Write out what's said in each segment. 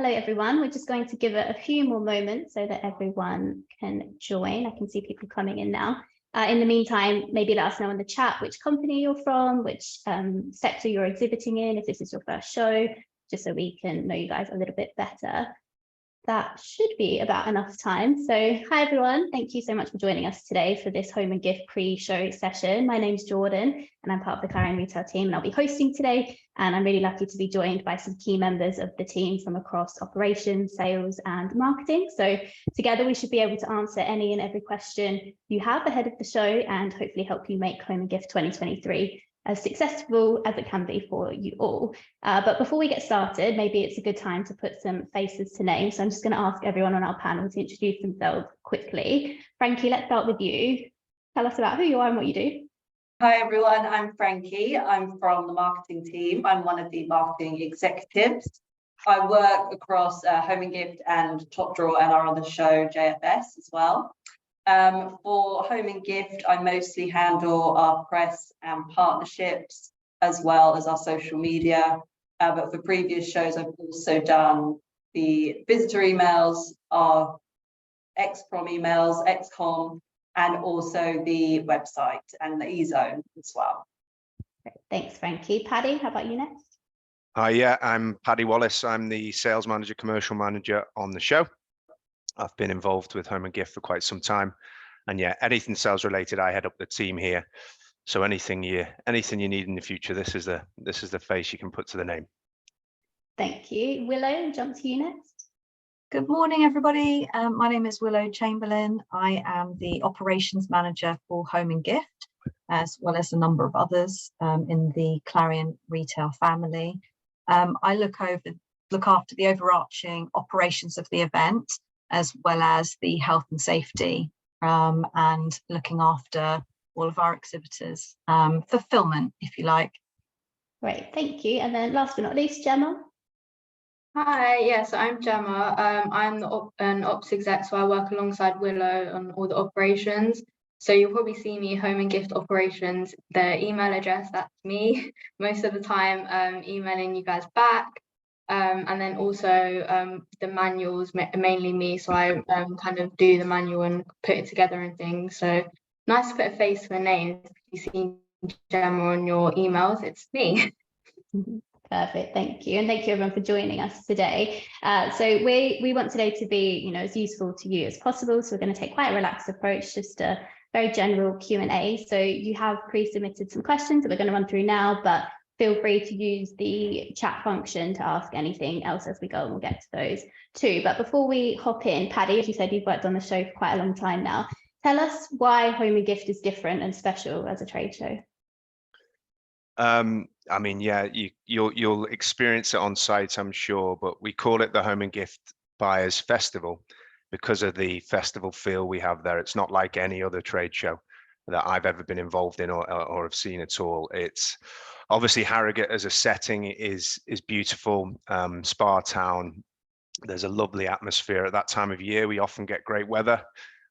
Hello, everyone. We're just going to give it a few more moments so that everyone can join. I can see people coming in now. In the meantime, maybe let us know in the chat which company you're from, which sector you're exhibiting in, if this is your first show, just so we can know you guys a little bit better. That should be about enough time. So hi, everyone. Thank you so much for joining us today for this Home and Gift pre-show session. My name's Jordan, and I'm part of the Clarion Retail team, and I'll be hosting today. And I'm really lucky to be joined by some key members of the team from across operations, sales, and marketing. So together we should be able to answer any and every question you have ahead of the show and hopefully help you make Home and Gift 2023 as successful as it can be for you all. But before we get started, maybe it's a good time to put some faces to names. So I'm just going to ask everyone on our panel to introduce themselves quickly. Frankie, let's start with you. Tell us about who you are and what you do. Hi everyone, I'm Frankie. I'm from the marketing team. I'm one of the marketing executives. I work across Home and Gift and Top Drawer and our other show, JFS, as well. For Home and Gift, I mostly handle our press and partnerships, as well as our social media. But for previous shows, I've also done the visitor emails, our ex-prom emails, ex-com, and also the website and the e-zone as well. Great. Thanks, Frankie. Paddy, how about you next? Yeah, I'm Paddy Wallace. I'm the sales manager, commercial manager on the show. I've been involved with Home and Gift for quite some time, and yeah, anything sales related, I head up the team here. So anything you need in the future, this is the face you can put to the name. Thank you. Willow, jump to you next. Good morning, everybody. My name is Willow Chamberlain. I am the operations manager for Home and Gift, as well as a number of others in the Clarion Retail family. I look after the overarching operations of the event, as well as the health and safety, and looking after all of our exhibitors, fulfillment, if you like. Great, thank you. And then last but not least, Gemma. Hi, yes, I'm Gemma. I'm an ops exec, so I work alongside Willow on all the operations. So you'll probably see me Home and Gift operations. The email address, that's me most of the time, emailing you guys back. And then also the manuals, mainly me, so I kind of do the manual and put it together and things. So nice to put a face to a name. If you see Gemma on your emails, it's me. Perfect, thank you, and thank you everyone for joining us today. So we want today to be, as useful to you as possible. So we're going to take quite a relaxed approach, just a very general Q&A. So you have pre-submitted some questions that we're going to run through now, but feel free to use the chat function to ask anything else as we go, and we'll get to those too. But before we hop in, Paddy, as you said, you've worked on the show for quite a long time now. Tell us why Home and Gift is different and special as a trade show. I mean, yeah, you'll experience it on site, I'm sure, but we call it the Home and Gift Buyers Festival because of the festival feel we have there. It's not like any other trade show that I've ever been involved in or have seen at all. It's obviously Harrogate as a setting is beautiful, spa town. There's a lovely atmosphere at that time of year. We often get great weather,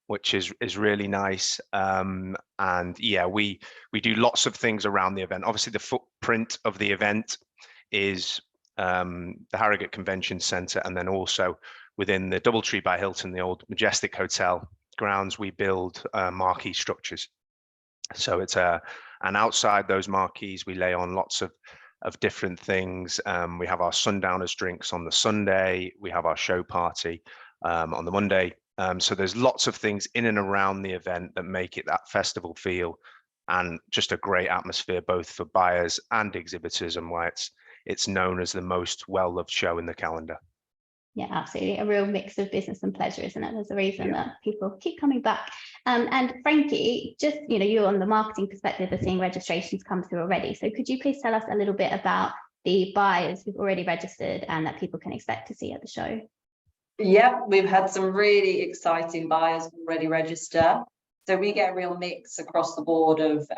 which is really nice. And yeah, we do lots of things around the event. Obviously, the footprint of the event is the Harrogate Convention Centre, and then also within the Doubletree by Hilton, the old Majestic Hotel grounds, we build marquee structures. So it's and outside those marquees, we lay on lots of different things. We have our sundowners drinks on the Sunday. We have our show party on the Monday. So there's lots of things in and around the event that make it that festival feel, and just a great atmosphere both for buyers and exhibitors, and why it's known as the most well-loved show in the calendar. Yeah, absolutely. A real mix of business and pleasure, isn't it? There's a reason that people keep coming back. And Frankie, just, you're on the marketing perspective of seeing registrations come through already. So could you please tell us a little bit about the buyers who've already registered and that people can expect to see at the show? Yep, we've had some really exciting buyers already register. So we get a real mix across the board of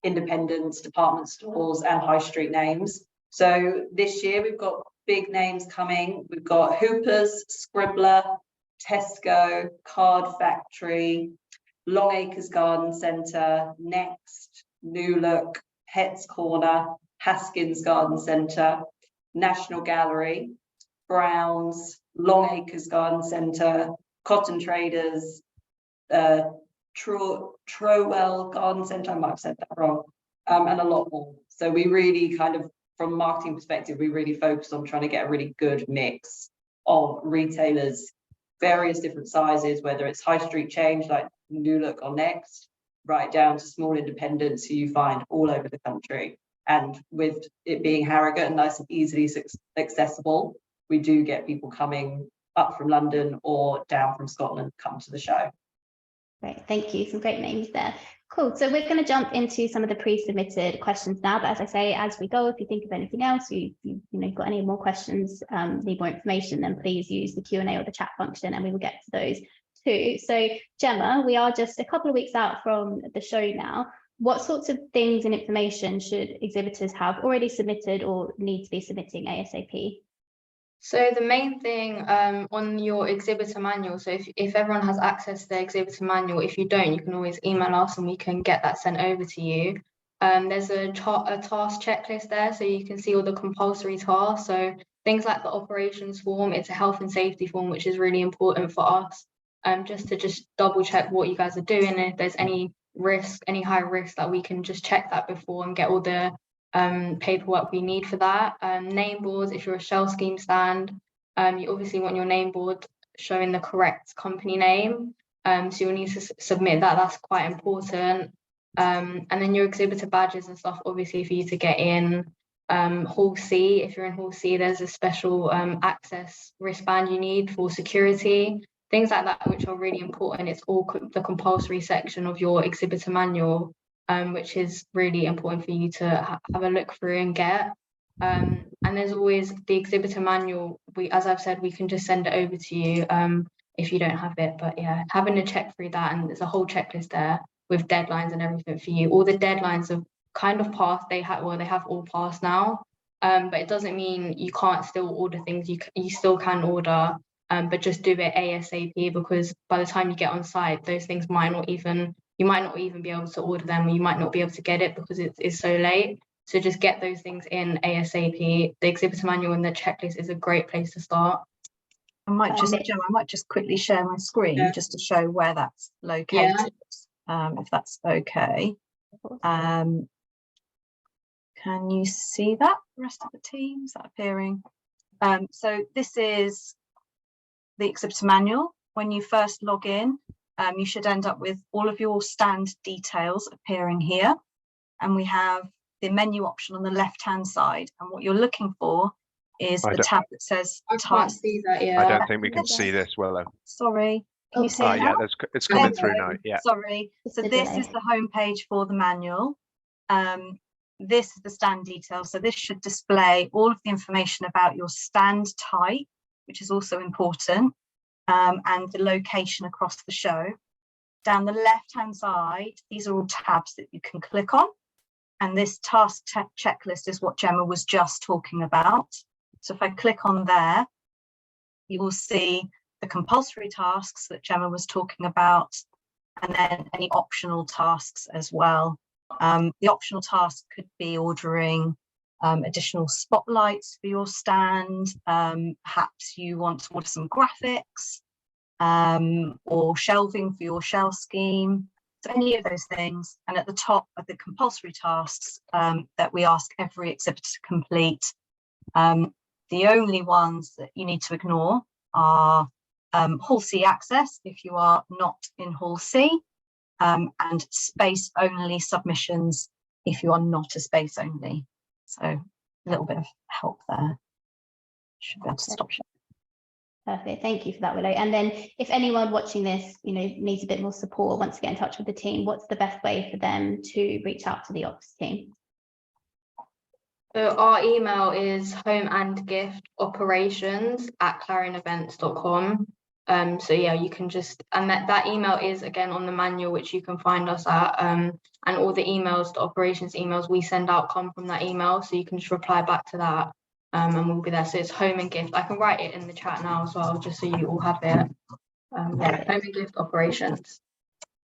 independents, department stores and high street names. So this year we've got big names coming. We've got Hoopers, Scribbler, Tesco, Card Factory, Longacres Garden Centre, Next, New Look, Pets Corner, Haskins Garden Centre, National Gallery. Browns, Long Acres Garden Centre, Cotton Traders, Trowell Garden Centre, I might have said that wrong, and a lot more. So we really kind of, from a marketing perspective, we really focus on trying to get a really good mix of retailers, various different sizes, whether it's high street chains like New Look or Next, right down to small independents who you find all over the country. And with it being Harrogate and nice and easily accessible, we do get people coming up from London or down from Scotland come to the show. Great, thank you. Some great names there. Cool. So we're going to jump into some of the pre-submitted questions now. But as I say, as we go, if you think of anything else, you've got any more questions, need more information, then please use the Q&A or the chat function, and we will get to those too. So Gemma, we are just a couple of weeks out from the show now. What sorts of things and information should exhibitors have already submitted or need to be submitting ASAP? So the main thing on your exhibitor manual, so if everyone has access to the exhibitor manual, if you don't, you can always email us and we can get that sent over to you. There's a task checklist there, so you can see all the compulsory tasks. So things like the operations form, it's a health and safety form, which is really important for us, just to double check what you guys are doing. And if there's any risk, any high risk, that we can just check that before and get all the paperwork we need for that. Name boards, if you're a shell scheme stand, you obviously want your name board showing the correct company name, so you'll need to submit that. That's quite important. And then your exhibitor badges and stuff, obviously, for you to get in. Hall C, if you're in Hall C, there's a special access wristband you need for security, things like that, which are really important. It's all the compulsory section of your exhibitor manual, which is really important for you to have a look through and get. And there's always the exhibitor manual. As I've said, we can just send it over to you if you don't have it. But yeah, having to check through that, and there's a whole checklist there with deadlines and everything for you. All the deadlines have kind of passed. They have all passed now. But it doesn't mean you can't still order things. You still can order, but just do it ASAP, because by the time you get on site, those things you might not even be able to order them, or you might not be able to get it because it is so late. So just get those things in ASAP. The exhibitor manual and the checklist is a great place to start. I might just quickly share my screen just to show where that's located, if that's okay. Can you see that, the rest of the team? Is that appearing? So this is the exhibitor manual. When you first log in, you should end up with all of your stand details appearing here. And we have the menu option on the left-hand side. And what you're looking for is the tab that says I can't see that, I don't think we can see this, Willow. Sorry, can you see it yeah, now? it's coming through now, yeah. Sorry, so this is the home page for the manual. This is the stand details. So this should display all of the information about your stand type, which is also important, and the location across the show. Down the left-hand side, these are all tabs that you can click on. And this task checklist is what Gemma was just talking about. So if I click on there, you will see the compulsory tasks that Gemma was talking about, and then any optional tasks as well. The optional task could be ordering additional spotlights for your stand. Perhaps you want to order some graphics, or shelving for your shell scheme. So any of those things. And at the top are the compulsory tasks that we ask every exhibitor to complete. The only ones that you need to ignore are Hall C access if you are not in Hall C, and space only submissions if you are not a space only. So a little bit of help there. Should be able to stop sharing. Perfect, thank you for that, Willow. And then if anyone watching this, needs a bit more support, wants to get in touch with the team, what's the best way for them to reach out to the ops team? So our email is homeandgiftoperations@clarionevents.com. So yeah, you can just, and that email is again on the manual, which you can find us at, and all the emails, the operations emails we send out come from that email, so you can just reply back to that, and we'll be there. So it's home and gift. I can write it in the chat now as well, just so you all have it. Yeah, home and gift operations.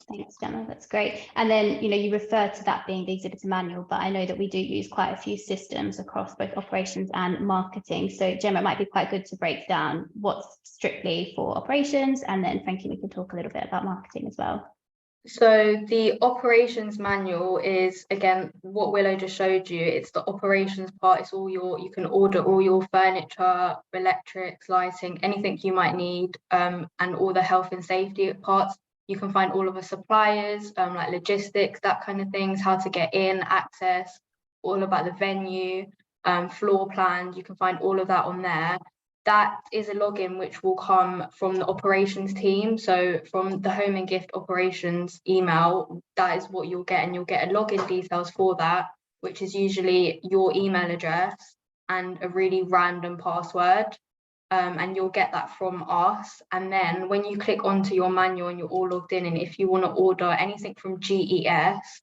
Thanks, Gemma. That's great. And then, you refer to that being the exhibitor manual, but I know that we do use quite a few systems across both operations and marketing. So, Gemma, it might be quite good to break down what's strictly for operations, and then, Frankie, we can talk a little bit about marketing as well. So the operations manual is, again, what Willow just showed you. It's the operations part. It's all you can order all your furniture, electrics, lighting, anything you might need, and all the health and safety parts. You can find all of the suppliers, like logistics, that kind of things, how to get in, access, all about the venue, floor plan. You can find all of that on there. That is a login which will come from the operations team. So from the home and gift operations email, that is what you'll get, and you'll get a login details for that, which is usually your email address and a really random password. And you'll get that from us. And then when you click onto your manual and you're all logged in, and if you want to order anything from GES,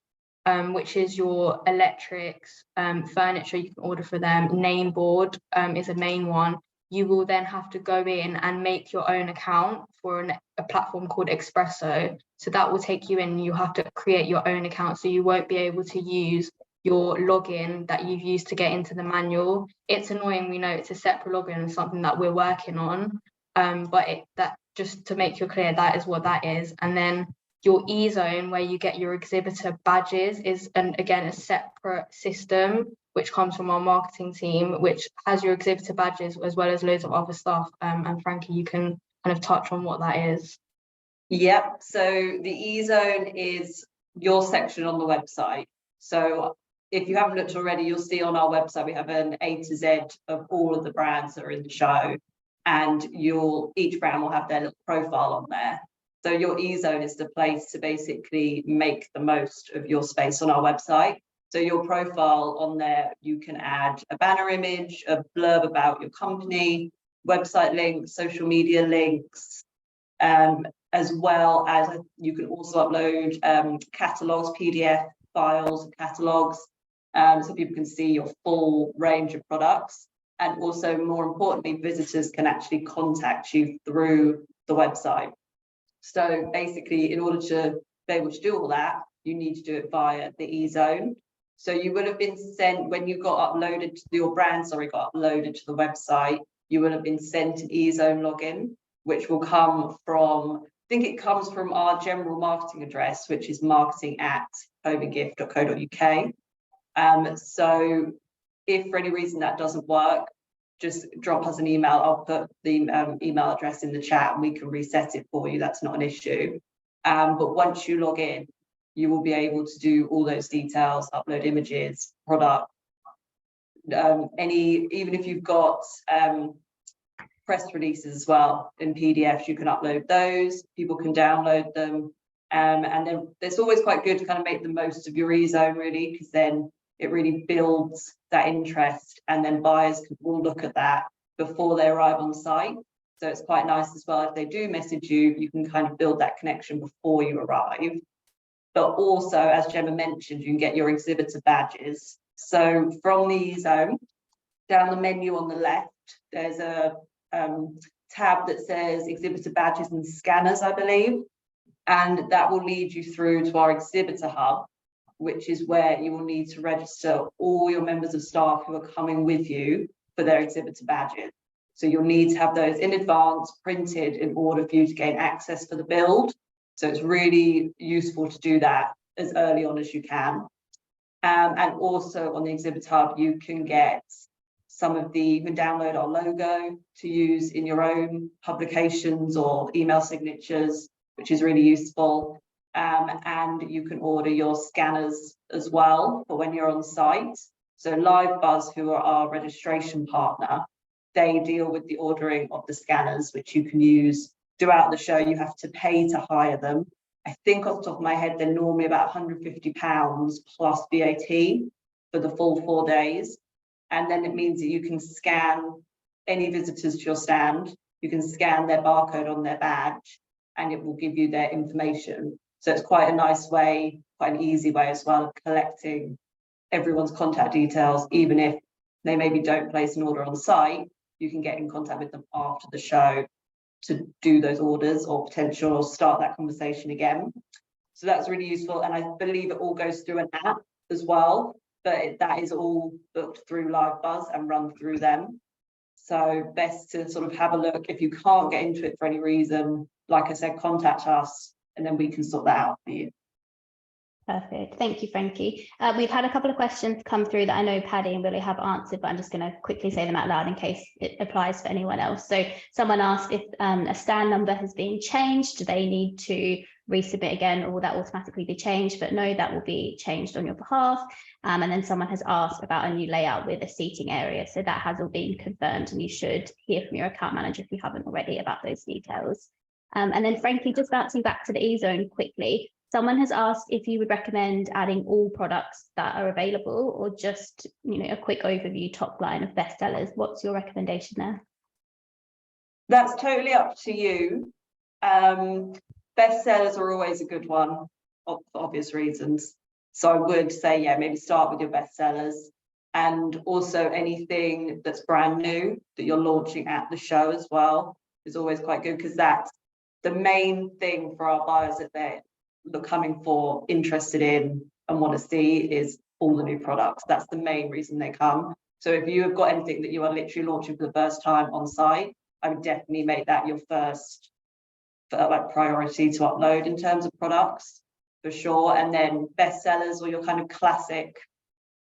which is your electrics, furniture, you can order for them. Name board is a main one. You will then have to go in and make your own account for a platform called Espresso. So that will take you in. You have to create your own account, so you won't be able to use your login that you've used to get into the manual. It's annoying, we know it's a separate login and something that we're working on, but that, just to make you clear, that is what that is. And then your e-zone, where you get your exhibitor badges, is again a separate system which comes from our marketing team, which has your exhibitor badges as well as loads of other stuff. And Frankie, you can kind of touch on what that is. Yep, so the e-zone is your section on the website. So if you haven't looked already, you'll see on our website we have an A to Z of all of the brands that are in the show, and each brand will have their little profile on there. So your e-zone is the place to basically make the most of your space on our website. So your profile on there, you can add a banner image, a blurb about your company, website links, social media links, as well as you can also upload catalogs, PDF files, catalogs, so people can see your full range of products. And also, more importantly, visitors can actually contact you through the website. So basically, in order to be able to do all that, you need to do it via the e-zone. So you would have been sent, when you got uploaded, your brand, got uploaded to the website, you will have been sent an e-zone login, which will come from, I think it comes from our general marketing address, which is marketing@homeandgift.co.uk. So if for any reason that doesn't work, just drop us an email. I'll put the email address in the chat and we can reset it for you. That's not an issue. But once you log in, you will be able to do all those details, upload images, product, even if you've got press releases as well in PDFs, you can upload those, people can download them. And then it's always quite good to kind of make the most of your e-zone, really, because then it really builds that interest, and then buyers will look at that before they arrive on site. So it's quite nice as well, if they do message you, you can kind of build that connection before you arrive. But also, as Gemma mentioned, you can get your exhibitor badges. So from the e-zone, down the menu on the left, there's a tab that says exhibitor badges and scanners, I believe. And that will lead you through to our exhibitor hub, which is where you will need to register all your members of staff who are coming with you for their exhibitor badges. So you'll need to have those in advance printed in order for you to gain access for the build. So it's really useful to do that as early on as you can. And also on the exhibit hub, you can get you can download our logo to use in your own publications or email signatures, which is really useful. And you can order your scanners as well for when you're on site. So LiveBuzz, who are our registration partner, they deal with the ordering of the scanners, which you can use throughout the show. You have to pay to hire them. I think off the top of my head, they're normally about £150 plus VAT for the full 4 days. And then it means that you can scan any visitors to your stand. You can scan their barcode on their badge and it will give you their information. So it's quite a nice way, quite an easy way as well of collecting everyone's contact details. Even if they maybe don't place an order on site, you can get in contact with them after the show to do those orders or start that conversation again. So that's really useful. And I believe it all goes through an app as well, but that is all booked through LiveBuzz and run through them. So best to sort of have a look. If you can't get into it for any reason, like I said, contact us and then we can sort that out for you. Perfect. Thank you, Frankie. We've had a couple of questions come through that I know Paddy and Willie have answered, but I'm just going to quickly say them out loud in case it applies for anyone else. So someone asked if a stand number has been changed. Do they need to resubmit again, or will that automatically be changed? But no, that will be changed on your behalf. And then someone has asked about a new layout with a seating area. So that has all been confirmed, and you should hear from your account manager if you haven't already about those details. And then Frankie, just bouncing back to the E-zone quickly. Someone has asked if you would recommend adding all products that are available, or just, a quick overview top line of bestsellers. What's your recommendation there? That's totally up to you. Bestsellers are always a good one for obvious reasons. So I would say, yeah, maybe start with your bestsellers, and also anything that's brand new that you're launching at the show as well is always quite good, because that's the main thing for our buyers that they're coming for, interested in, and want to see is all the new products. That's the main reason they come. So if you have got anything that you are literally launching for the first time on site, I would definitely make that your first priority to upload in terms of products, for sure. And then bestsellers, or your kind of classic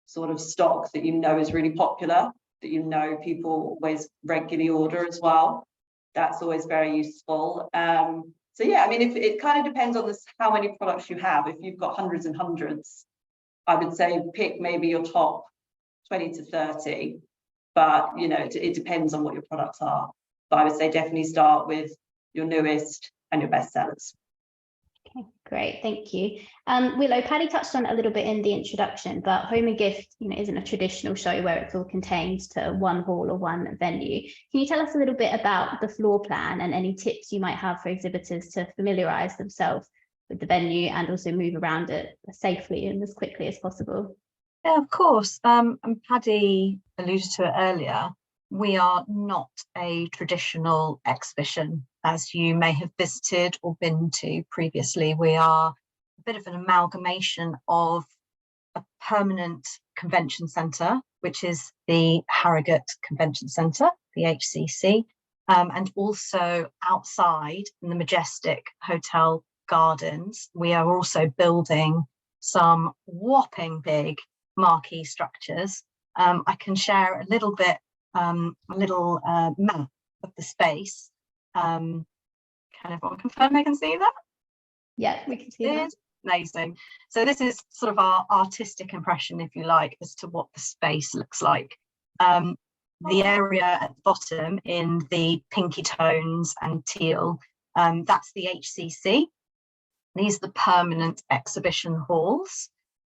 sort of stock that is really popular, that people always regularly order as well. That's always very useful. So yeah, I mean, if it kind of depends on how many products you have. If you've got hundreds and hundreds, I would say pick maybe your top 20 to 30, but it depends on what your products are. But I would say definitely start with your newest and your bestsellers. Okay, great, thank you. Willow, Paddy touched on it a little bit in the introduction, but Home and Gift, isn't a traditional show where it's all contained to one hall or one venue. Can you tell us a little bit about the floor plan and any tips you might have for exhibitors to familiarise themselves with the venue and also move around it safely and as quickly as possible? Yeah, of course. And Paddy alluded to it earlier. We are not a traditional exhibition, as you may have visited or been to previously. We are a bit of an amalgamation of a permanent convention centre, which is the Harrogate Convention Centre, the HCC, and also outside in the majestic hotel gardens. We are also building some whopping big marquee structures. I can share a little bit, map of the space. Can everyone confirm they can see that? Yeah, we can see that. Amazing. So this is sort of our artistic impression, if you like, as to what the space looks like. The area at the bottom in the pinky tones and teal, that's the HCC. These are the permanent exhibition halls.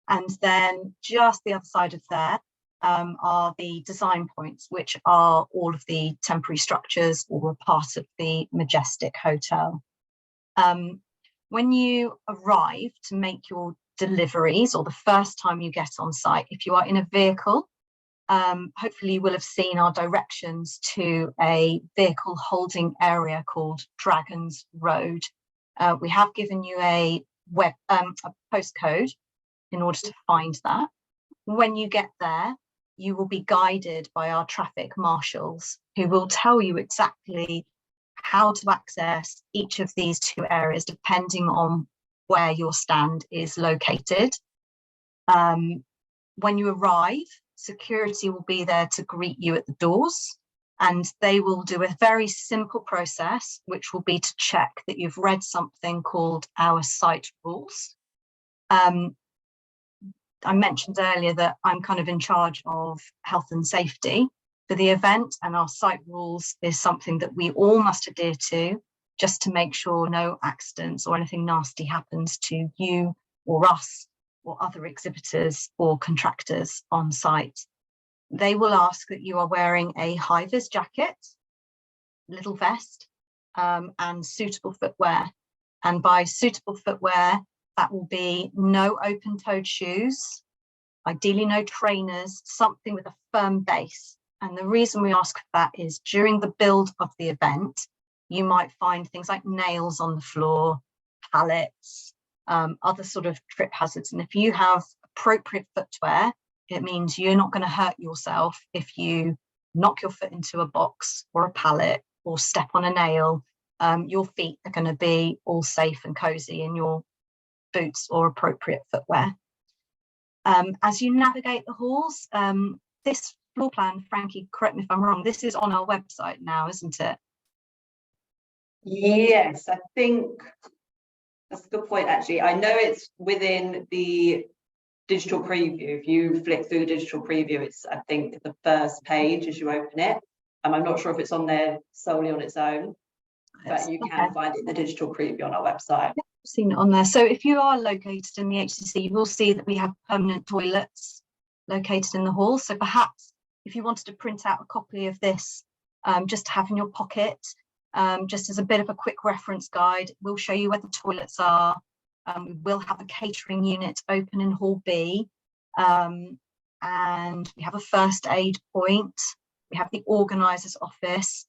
And then just the other side of there are the design points, which are all of the temporary structures or a part of the majestic hotel. When you arrive to make your deliveries, or the first time you get on site, if you are in a vehicle, hopefully you will have seen our directions to a vehicle holding area called Dragons Road. We have given you a postcode in order to find that. When you get there, you will be guided by our traffic marshals, who will tell you exactly how to access each of these two areas depending on where your stand is located. When you arrive, security will be there to greet you at the doors, and they will do a very simple process, which will be to check that you've read something called our site rules. I mentioned earlier that I'm kind of in charge of health and safety for the event, and our site rules is something that we all must adhere to, just to make sure no accidents or anything nasty happens to you or us or other exhibitors or contractors on site. They will ask that you are wearing a high-vis jacket, little vest, and suitable footwear. And by suitable footwear, that will be no open-toed shoes, ideally no trainers, something with a firm base. And the reason we ask for that is during the build of the event, you might find things like nails on the floor, pallets, other sort of trip hazards. And if you have appropriate footwear, it means you're not going to hurt yourself if you knock your foot into a box or a pallet or step on a nail. Your feet are going to be all safe and cozy in your boots or appropriate footwear. As you navigate the halls, this floor plan, Frankie, correct me if I'm wrong, this is on our website now, isn't it? Yes, I think that's a good point, actually. I know it's within the digital preview. If you flick through the digital preview, it's, I think, the first page as you open it. I'm not sure if it's on there solely on its own, but you can find it in the digital preview on our website. I've seen it on there. So if you are located in the HCC, you will see that we have permanent toilets located in the hall. So perhaps if you wanted to print out a copy of this, just to have in your pocket, just as a bit of a quick reference guide, we'll show you where the toilets are. We will have a catering unit open in Hall B, and we have a first aid point. We have the organiser's office,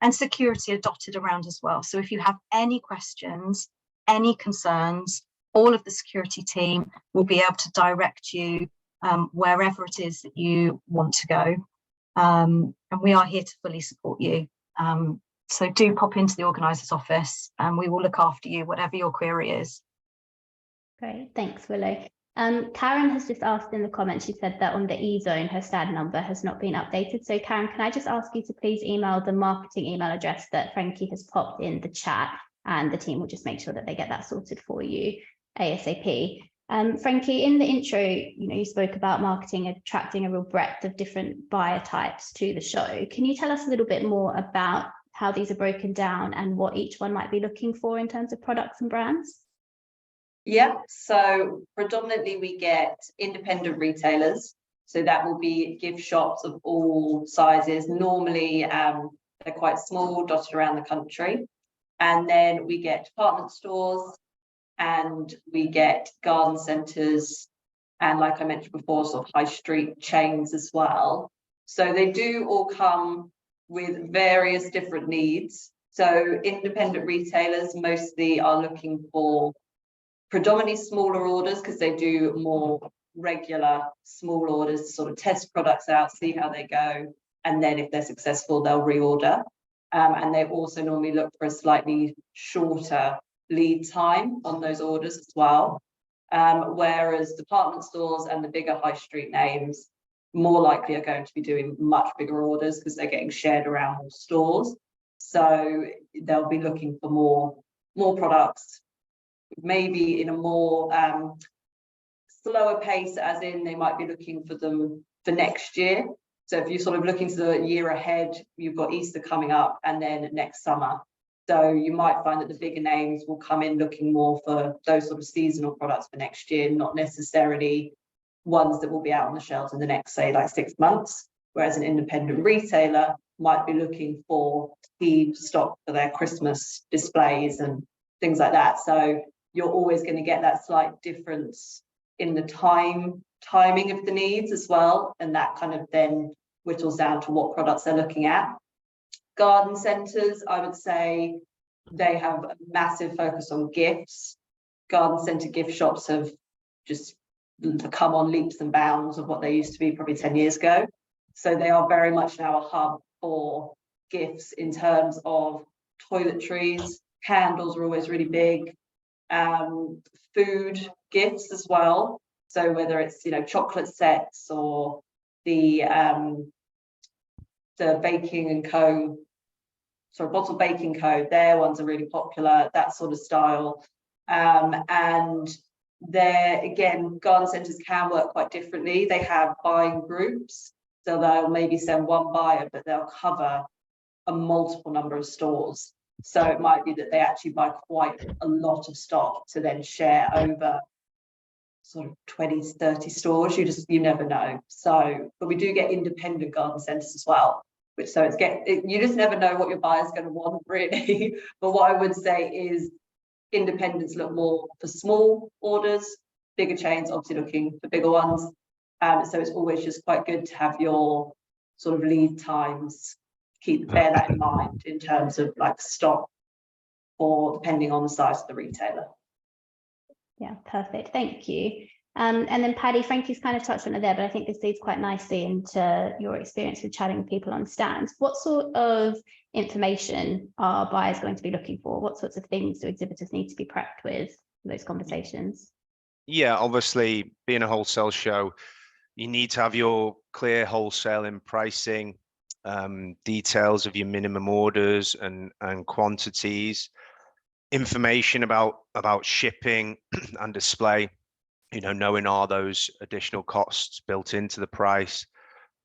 and security are dotted around as well. So if you have any questions, any concerns, all of the security team will be able to direct you wherever it is that you want to go. And we are here to fully support you. So do pop into the organiser's office and we will look after you, whatever your query is. Great, thanks, Willow. Karen has just asked in the comments, she said that on the e-zone, her STAD number has not been updated. So Karen, can I just ask you to please email the marketing email address that Frankie has popped in the chat, and the team will just make sure that they get that sorted for you ASAP. Frankie, in the intro, you spoke about marketing attracting a real breadth of different buyer types to the show. Can you tell us a little bit more about how these are broken down and what each one might be looking for in terms of products and brands? Yeah, so predominantly we get independent retailers. So that will be gift shops of all sizes. Normally they're quite small, dotted around the country. And then we get department stores and we get garden centres and, like I mentioned before, sort of high street chains as well. So they do all come with various different needs. So independent retailers mostly are looking for predominantly smaller orders because they do more regular small orders, sort of test products out, see how they go, and then if they're successful, they'll reorder. And they also normally look for a slightly shorter lead time on those orders as well. Whereas department stores and the bigger high street names more likely are going to be doing much bigger orders because they're getting shared around more stores. So they'll be looking for more products, maybe in a more slower pace, as in they might be looking for them for next year. So if you're sort of looking to the year ahead, you've got Easter coming up and then next summer. So you might find that the bigger names will come in looking more for those sort of seasonal products for next year, not necessarily ones that will be out on the shelves in the next, say, like 6 months. Whereas an independent retailer might be looking for key stock for their Christmas displays and things like that. So you're always going to get that slight difference in the timing of the needs as well, and that kind of then whittles down to what products they're looking at. Garden centres, I would say they have a massive focus on gifts. Garden centre gift shops have just come on leaps and bounds of what they used to be probably 10 years ago. So they are very much now a hub for gifts in terms of toiletries. Candles are always really big. Food gifts as well. So whether it's chocolate sets or the baking and co, bottled baking co, their ones are really popular, that sort of style. And there again, garden centres can work quite differently. They have buying groups, so they'll maybe send one buyer, but they'll cover a multiple number of stores. So it might be that they actually buy quite a lot of stock to then share over sort of 20, 30 stores. You never know. So, but we do get independent garden centres as well, which you just never know what your buyer's going to want, really. But what I would say is independents look more for small orders, bigger chains obviously looking for bigger ones. So it's always just quite good to have your sort of lead times, bear that in mind in terms of like stock, or depending on the size of the retailer. Yeah, perfect. Thank you. And then Paddy, Frankie's kind of touched on it there, but I think this leads quite nicely into your experience with chatting with people on stands. What sort of information are buyers going to be looking for? What sorts of things do exhibitors need to be prepped with for those conversations? Yeah, obviously, being a wholesale show, you need to have your clear wholesaling pricing, details of your minimum orders and quantities, information about shipping and display. You know, knowing are those additional costs built into the price,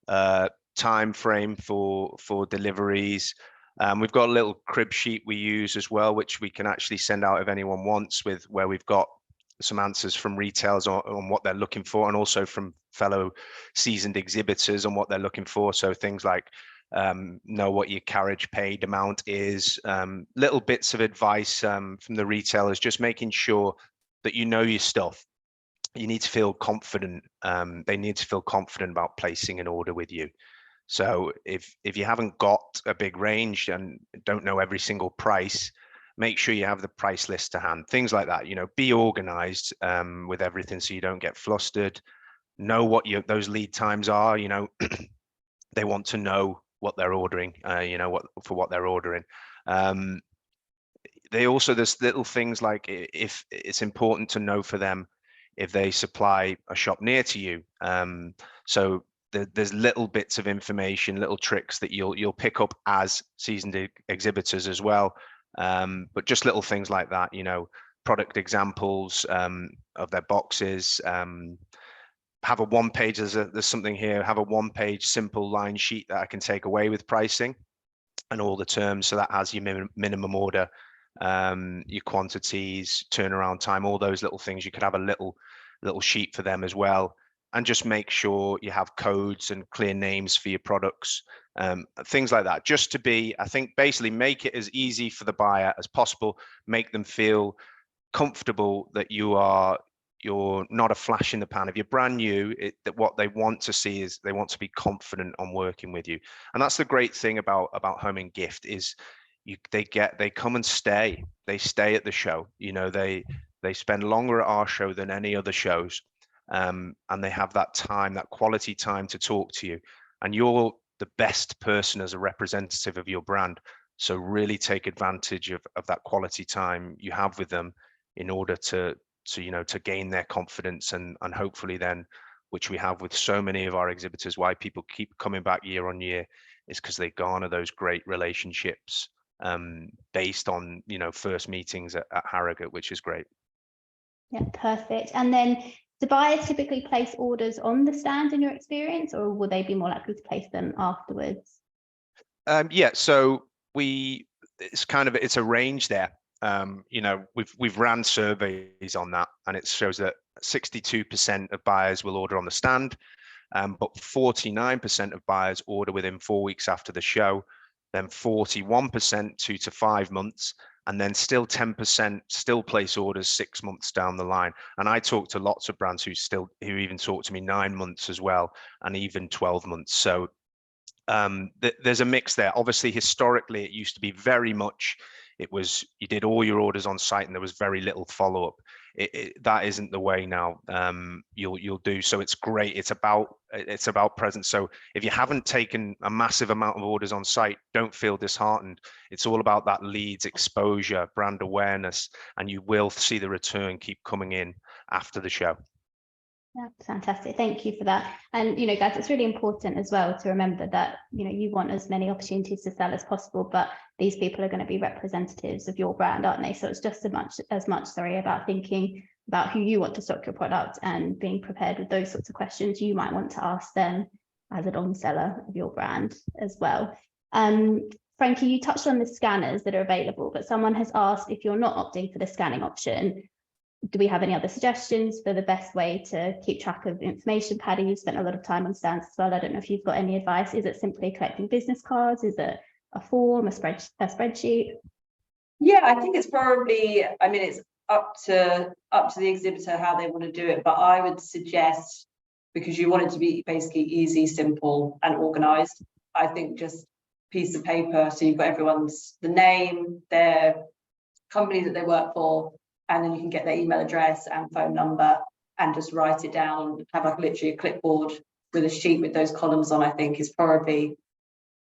time frame for deliveries. We've got a little crib sheet we use as well, which we can actually send out if anyone wants, with where we've got some answers from retailers on what they're looking for, and also from fellow seasoned exhibitors on what they're looking for. So things like know what your carriage paid amount is, little bits of advice from the retailers, just making sure that you know your stuff. You need to feel confident. They need to feel confident about placing an order with you. So if you haven't got a big range and don't know every single price, make sure you have the price list to hand. Things like that. You know, be organized with everything so you don't get flustered. Know what those lead times are. You know, they want to know what they're ordering. You know, what they're ordering. They also, there's little things like, if it's important to know for them if they supply a shop near to you. So there's little bits of information, little tricks that you'll pick up as seasoned exhibitors as well. But just little things like that, you know, product examples of their boxes. Have a one page, there's something here, have a one page simple line sheet that I can take away with pricing and all the terms. So that has your minimum order, your quantities, turnaround time, all those little things. You could have a little sheet for them as well, and just make sure you have codes and clear names for your products, things like that, just to be, I think, basically make it as easy for the buyer as possible, make them feel comfortable that you're not a flash in the pan. If you're brand new, that what they want to see is they want to be confident on working with you. And that's the great thing about Home and Gift is they come and stay. They stay at the show. You know, they spend longer at our show than any other shows, and they have that time, that quality time to talk to you. And you're the best person as a representative of your brand. So really take advantage of that quality time you have with them in order to gain their confidence, and hopefully then, which we have with so many of our exhibitors, why people keep coming back year on year is because they garner those great relationships based on first meetings at Harrogate, which is great. Yeah, perfect. And then do buyers typically place orders on the stand in your experience, or will they be more likely to place them afterwards? Yeah, so it's a range there. We've ran surveys on that, and it shows that 62% of buyers will order on the stand, but 49% of buyers order within 4 weeks after the show, then 41% 2 to 5 months, and then still 10% still place orders 6 months down the line. And I talk to lots of brands who even talk to me 9 months as well, and even 12 months. So there's a mix there. Obviously, historically, it used to be very much, it was you did all your orders on site and there was very little follow-up. That isn't the way now. You'll do. So it's great. It's about presence. So if you haven't taken a massive amount of orders on site, don't feel disheartened. It's all about that leads, exposure, brand awareness, and you will see the return keep coming in after the show. Yeah, fantastic. Thank you for that. And, guys, it's really important as well to remember that, you want as many opportunities to sell as possible, but these people are going to be representatives of your brand, aren't they? So it's just as much about thinking about who you want to stock your product and being prepared with those sorts of questions you might want to ask them as a long-seller of your brand as well. Frankie, you touched on the scanners that are available, but someone has asked, if you're not opting for the scanning option, do we have any other suggestions for the best way to keep track of information? Paddy, you've spent a lot of time on stands as well. I don't know if you've got any advice. Is it simply collecting business cards? Is it a form, a spreadsheet? Yeah, I think it's probably, it's up to the exhibitor how they want to do it, but I would suggest, because you want it to be basically easy, simple and organized, I think just piece of paper, so you've got the name, their company that they work for, and then you can get their email address and phone number and just write it down, have like literally a clipboard with a sheet with those columns on. I think is probably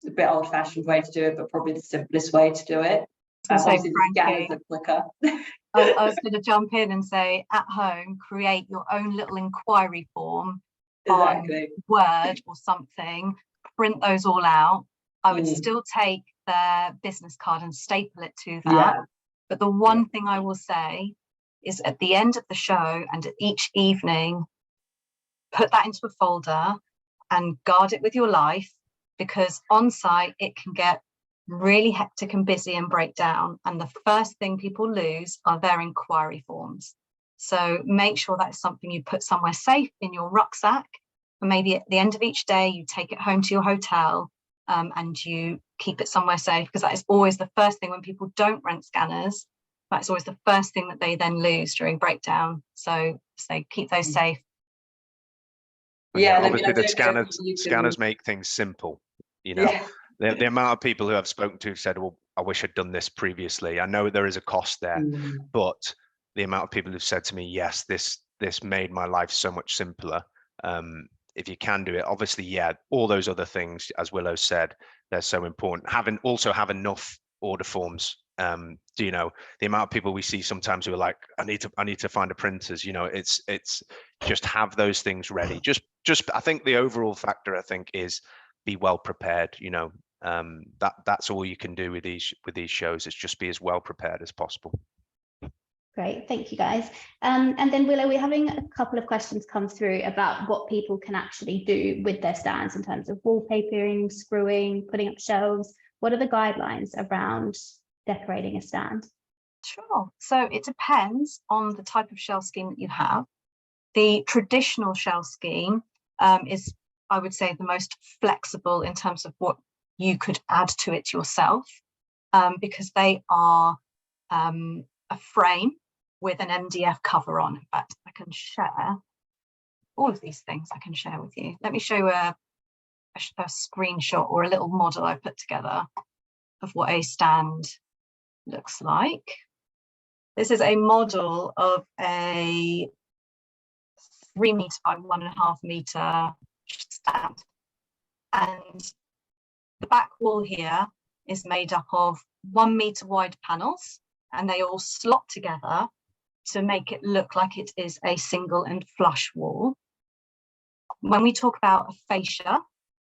a bit old-fashioned way to do it, but probably the simplest way to do it. Obviously the scanners are quicker. I was going to jump in and say, at home, create your own little inquiry form on Word or something, print those all out. I would still take their business card and staple it to that. But the one thing I will say is at the end of the show and each evening, put that into a folder and guard it with your life, because on site it can get really hectic and busy and break down. And the first thing people lose are their inquiry forms. So make sure that is something you put somewhere safe in your rucksack. And maybe at the end of each day, you take it home to your hotel and you keep it somewhere safe, because that is always the first thing when people don't rent scanners. That's always the first thing that they then lose during breakdown. So keep those safe. Yeah, obviously the scanners make things simple. You know, the amount of people who I've spoken to have said, well, I wish I'd done this previously. I know there is a cost there, but the amount of people who've said to me, yes, this made my life so much simpler. If you can do it, obviously, all those other things, as Willow said, they're so important. Also have enough order forms. Do you know the amount of people we see sometimes who are like, I need to find a printers, you know, it's just have those things ready. Just I think the overall factor, I think, is be well prepared. You know, that's all you can do with these shows, is just be as well prepared as possible. Great, thank you guys. And then Willow, we're having a couple of questions come through about what people can actually do with their stands in terms of wallpapering, screwing, putting up shelves. What are the guidelines around decorating a stand? Sure. So it depends on the type of shelf scheme that you have. The traditional shelf scheme is, I would say, the most flexible in terms of what you could add to it yourself, because they are a frame with an MDF cover on. In fact, I can share all of these things. I can share with you. Let me show a screenshot or a little model I put together of what a stand looks like. This is a model of a 3 meter by 1.5 meter stand, and the back wall here is made up of 1 meter wide panels, and they all slot together to make it look like it is a single and flush wall. When we talk about a fascia,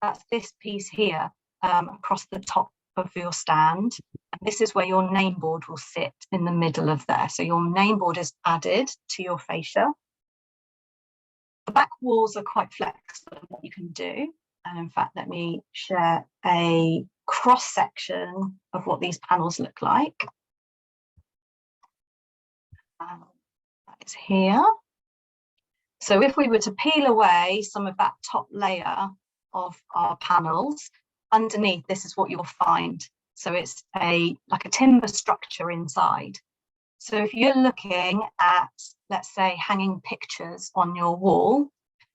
that's this piece here across the top of your stand. And this is where your name board will sit, in the middle of there. So your name board is added to your fascia. The back walls are quite flexible in what you can do. And in fact, let me share a cross section of what these panels look like. That is here. So if we were to peel away some of that top layer of our panels, underneath, this is what you'll find. So it's like a timber structure inside. So if you're looking at, let's say, hanging pictures on your wall,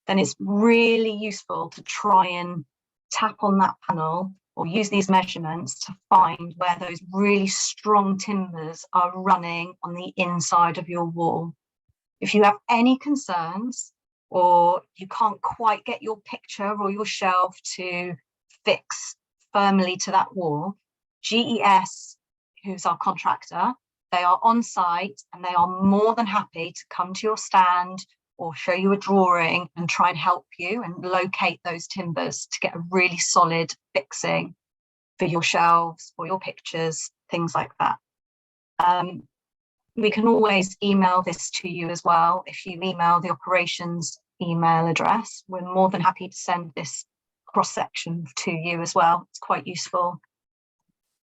then it's really useful to try and tap on that panel or use these measurements to find where those really strong timbers are running on the inside of your wall. If you have any concerns, or you can't quite get your picture or your shelf to fix firmly to that wall, GES, who's our contractor, they are on site and they are more than happy to come to your stand or show you a drawing and try and help you and locate those timbers to get a really solid fixing for your shelves or your pictures, things like that. We can always email this to you as well. If you email the operations email address, we're more than happy to send this cross-section to you as well. It's quite useful.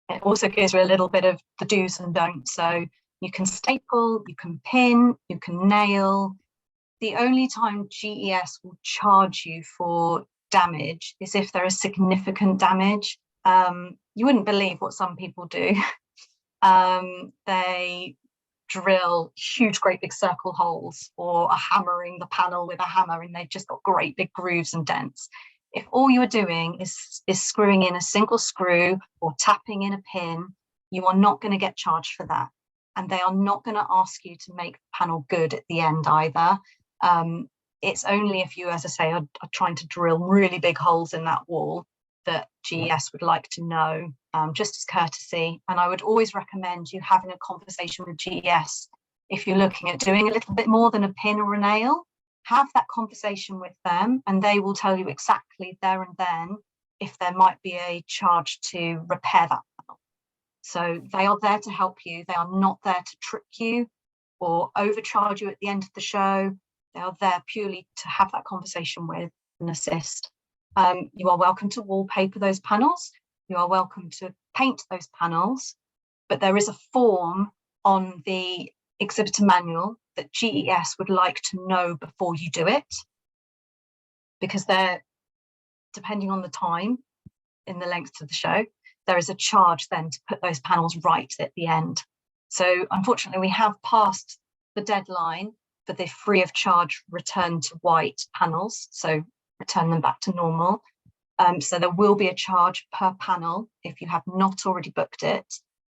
It also gives you a little bit of the do's and don'ts. So you can staple, you can pin, you can nail. The only time GES will charge you for damage is if there is significant damage. You wouldn't believe what some people do. They drill huge, great big circle holes, or are hammering the panel with a hammer and they've just got great big grooves and dents. If all you're doing is screwing in a single screw or tapping in a pin, you are not going to get charged for that. and they are not going to ask you to make the panel good at the end either. It's only if you, as I say, are trying to drill really big holes in that wall that GES would like to know, just as courtesy. And I would always recommend you having a conversation with GES if you're looking at doing a little bit more than a pin or a nail. Have that conversation with them, and they will tell you exactly there and then if there might be a charge to repair that panel. So they are there to help you. They are not there to trick you or overcharge you at the end of the show. They are there purely to have that conversation with and assist. You are welcome to wallpaper those panels. You are welcome to paint those panels, but there is a form on the exhibitor manual that GES would like to know before you do it, because they're, depending on the time in the length of the show, there is a charge then to put those panels right at the end. So unfortunately, we have passed the deadline for the free of charge return to white panels, so return them back to normal. So there will be a charge per panel if you have not already booked it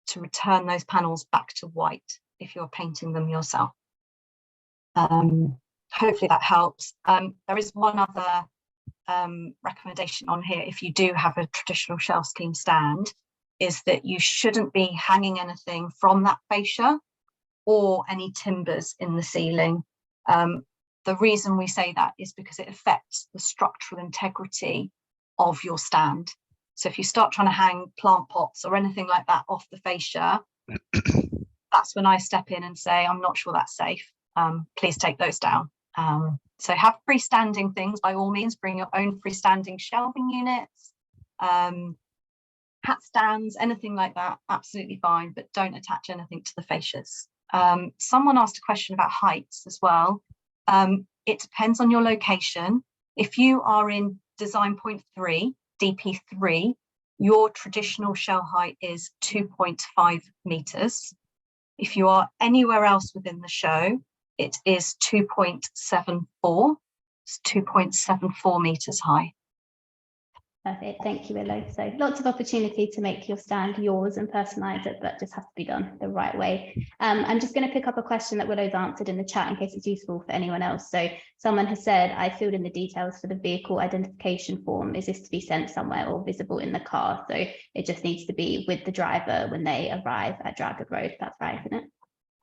to return those panels back to white if you're painting them yourself. Hopefully that helps. There is one other recommendation on here. If you do have a traditional shelf scheme stand, is that you shouldn't be hanging anything from that fascia or any timbers in the ceiling. The reason we say that is because it affects the structural integrity of your stand. So if you start trying to hang plant pots or anything like that off the fascia, that's when I step in and say, I'm not sure that's safe. Please take those down. So have freestanding things, by all means. Bring your own freestanding shelving units, hat stands, anything like that, absolutely fine, but don't attach anything to the fascias. Someone asked a question about heights as well. It depends on your location. If you are in design point 3, DP3, your traditional shell height is 2.5 meters. If you are anywhere else within the show, it is 2.74. It's 2.74 meters high. Perfect, thank you, Willow. So lots of opportunity to make your stand yours and personalize it, but just has to be done the right way. I'm just going to pick up a question that Willow's answered in the chat in case it's useful for anyone else. So someone has said, I filled in the details for the vehicle identification form. Is this to be sent somewhere or visible in the car? So it just needs to be with the driver when they arrive at Dragon Road. That's right, isn't it?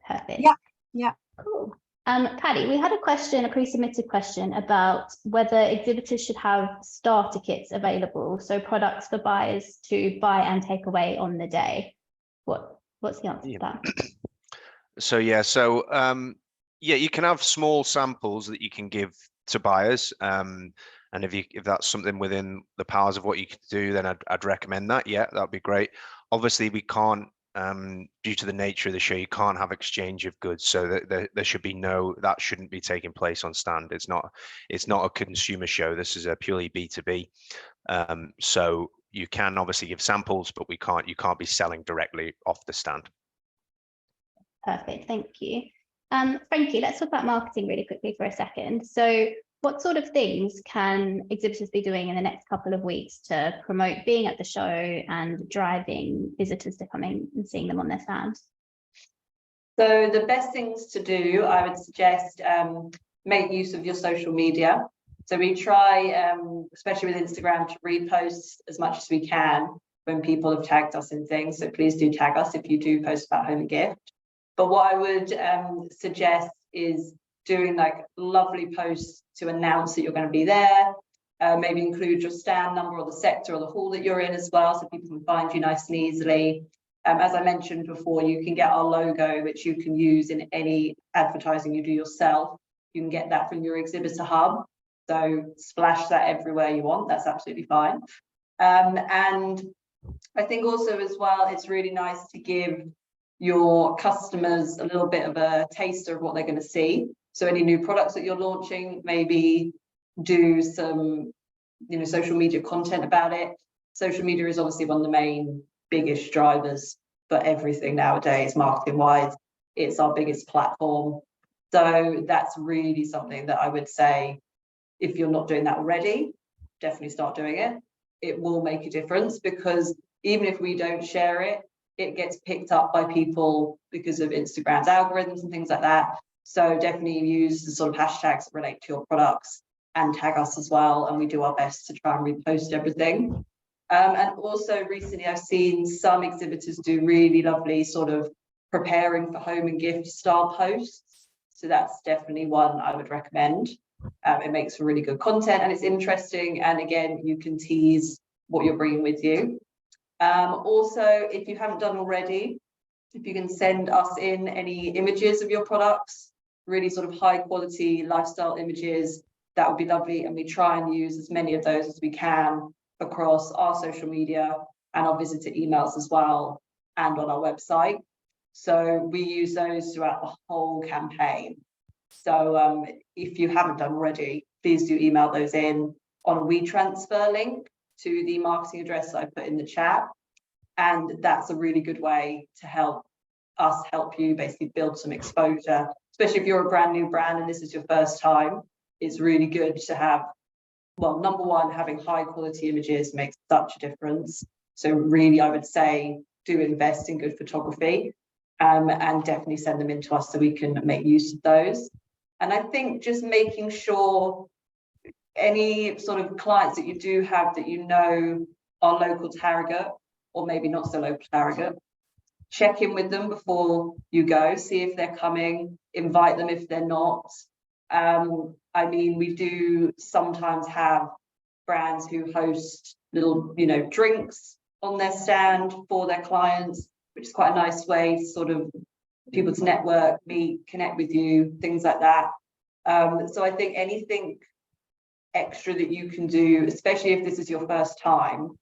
Perfect. Yeah, yeah. Cool. Paddy, we had a question, a pre-submitted question about whether exhibitors should have starter kits available, so products for buyers to buy and take away on the day. What's the answer to that? So yeah, you can have small samples that you can give to buyers, and if that's something within the powers of what you can do, then I'd recommend that. Yeah, that'd be great. Obviously, we can't. Due to the nature of the show, you can't have exchange of goods, so that there should be that shouldn't be taking place on stand. It's not a consumer show. This is a purely B2B. So you can obviously give samples, but you can't be selling directly off the stand. Perfect, thank you. Frankie, let's talk about marketing really quickly for a second. So what sort of things can exhibitors be doing in the next couple of weeks to promote being at the show and driving visitors to coming and seeing them on their stand? So the best things to do, I would suggest, make use of your social media. So we try, especially with Instagram, to repost as much as we can when people have tagged us in things. So please do tag us if you do post about home and gift. But what I would suggest is doing like lovely posts to announce that you're going to be there. Maybe include your stand number or the sector or the hall that you're in as well, so people can find you nice and easily. As I mentioned before, you can get our logo, which you can use in any advertising you do yourself. You can get that from your exhibitor hub. So splash that everywhere you want. That's absolutely fine. And I think also as well, it's really nice to give your customers a little bit of a taster of what they're going to see. So any new products that you're launching, maybe do some, social media content about it. Social media is obviously one of the main biggest drivers for everything nowadays, marketing wise. It's our biggest platform. So that's really something that I would say, if you're not doing that already, definitely start doing it. It will make a difference, because even if we don't share it, it gets picked up by people because of Instagram's algorithms and things like that. So definitely use the sort of hashtags that relate to your products and tag us as well. And we do our best to try and repost everything. And also recently I've seen some exhibitors do really lovely sort of preparing for home and gift style posts. So that's definitely one I would recommend. It makes for really good content and it's interesting. And again, you can tease what you're bringing with you. Also, if you haven't done already, if you can send us in any images of your products, really sort of high quality lifestyle images, that would be lovely. And we try and use as many of those as we can across our social media and our visitor emails as well, and on our website. So we use those throughout the whole campaign. So if you haven't done already, please do email those in on a WeTransfer link to the marketing address that I put in the chat. And that's a really good way to help you basically build some exposure, especially if you're a brand new brand and this is your first time. It's really good to have, well, number one, having high quality images makes such a difference. So really, I would say do invest in good photography, and definitely send them in to us so we can make use of those. And I think just making sure any sort of clients that you do have that you know are local to Harrogate, or maybe not so local to Harrogate, check in with them before you go, see if they're coming, invite them if they're not. I mean, we do sometimes have brands who host little, drinks on their stand for their clients, which is quite a nice way to sort of people to network, meet, connect with you, things like that. So I think anything extra that you can do, especially if this is your first time,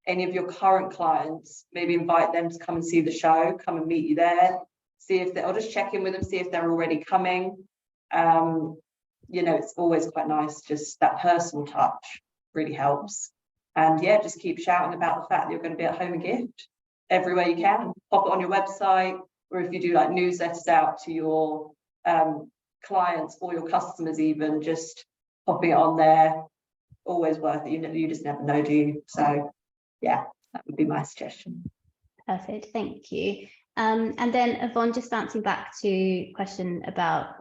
any of your current clients, maybe invite them to come and see the show, come and meet you there, see if I'll just check in with them, see if they're already coming. It's always quite nice, just that personal touch really helps. And yeah, just keep shouting about the fact that you're going to be at Home and Gift everywhere you can. Pop it on your website, or if you do like newsletters out to your clients or your customers, even just popping it on there, always worth it. You just never know, do you? So yeah, that would be my suggestion. Perfect, thank you. And then Yvonne, just bouncing back to question about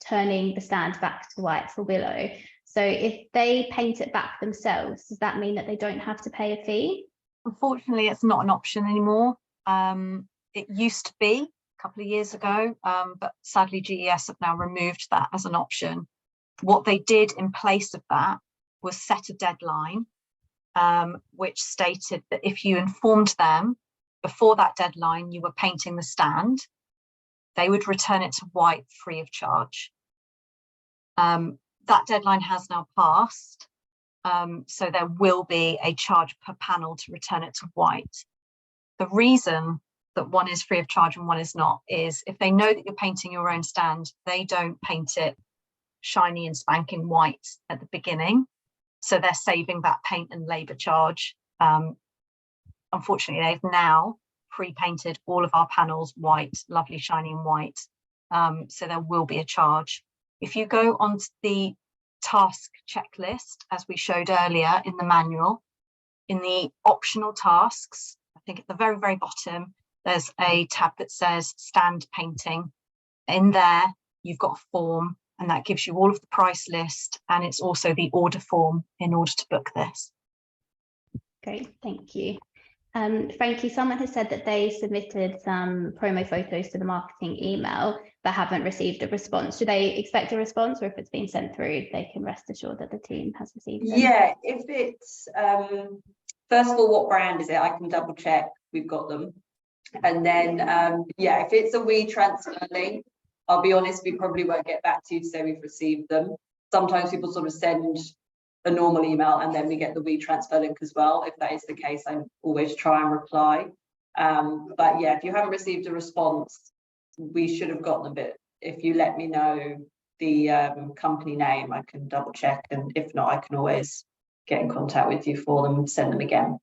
turning the stand back to white for Willow. So if they paint it back themselves, does that mean that they don't have to pay a fee? Unfortunately, it's not an option anymore. It used to be a couple of years ago, but sadly GES have now removed that as an option. What they did in place of that was set a deadline, which stated that if you informed them before that deadline you were painting the stand, they would return it to white free of charge. That deadline has now passed, so there will be a charge per panel to return it to white. The reason that one is free of charge and one is not is if they know that you're painting your own stand, they don't paint it shiny and spanking white at the beginning, so they're saving that paint and labour charge. Unfortunately, they've now pre-painted all of our panels white, lovely shiny and white, so there will be a charge. If you go onto the task checklist, as we showed earlier in the manual, in the optional tasks, I think at the very, very bottom, there's a tab that says stand painting. In there, you've got a form, and that gives you all of the price list, and it's also the order form in order to book this. Great, thank you. Frankie, someone has said that they submitted some promo photos to the marketing email but haven't received a response. Do they expect a response, or if it's been sent through, they can rest assured that the team has received them? Yeah, if it's, first of all, what brand is it? I can double check we've got them. And then, yeah, if it's a WeTransfer link, I'll be honest, we probably won't get back to you to say we've received them. Sometimes people sort of send a normal email and then we get the WeTransfer link as well. If that is the case, I always try and reply. But yeah, if you haven't received a response, we should have gotten a bit. If you let me know the company name, I can double check, and if not, I can always get in contact with you for them and send them again.